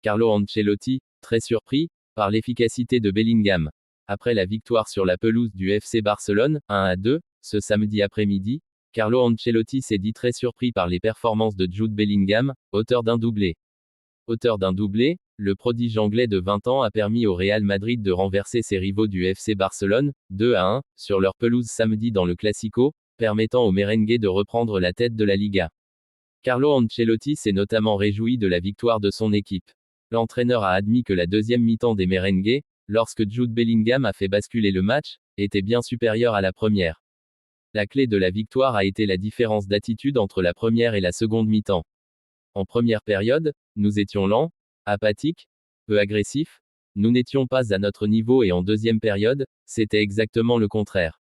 Carlo Ancelotti, très surpris par l'efficacité de Bellingham. Après la victoire sur la pelouse du FC Barcelone, 1-2, ce samedi après-midi, Carlo Ancelotti s'est dit très surpris par les performances de Jude Bellingham, auteur d'un doublé. Auteur d'un doublé, le prodige anglais de 20 ans a permis au Real Madrid de renverser ses rivaux du FC Barcelone, 2-1, sur leur pelouse samedi dans le Classico, permettant aux merengues de reprendre la tête de la Liga. Carlo Ancelotti s'est notamment réjoui de la victoire de son équipe. L'entraîneur a admis que la deuxième mi-temps des merengues, lorsque Jude Bellingham a fait basculer le match, était bien supérieure à la première. La clé de la victoire a été la différence d'attitude entre la première et la seconde mi-temps. En première période, nous étions lents, apathiques, peu agressifs, nous n'étions pas à notre niveau et en deuxième période, c'était exactement le contraire.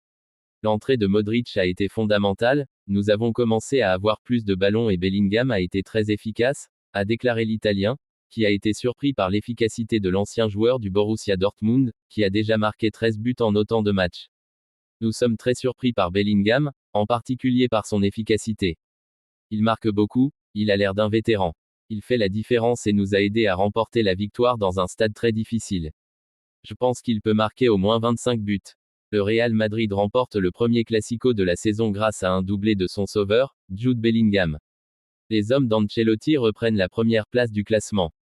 L'entrée de Modric a été fondamentale, nous avons commencé à avoir plus de ballons et Bellingham a été très efficace, a déclaré l'Italien, qui a été surpris par l'efficacité de l'ancien joueur du Borussia Dortmund, qui a déjà marqué 13 buts en autant de matchs. Nous sommes très surpris par Bellingham, en particulier par son efficacité. Il marque beaucoup, il a l'air d'un vétéran. Il fait la différence et nous a aidé à remporter la victoire dans un stade très difficile. Je pense qu'il peut marquer au moins 25 buts. Le Real Madrid remporte le premier Classico de la saison grâce à un doublé de son sauveur, Jude Bellingham. Les hommes d'Ancelotti reprennent la première place du classement.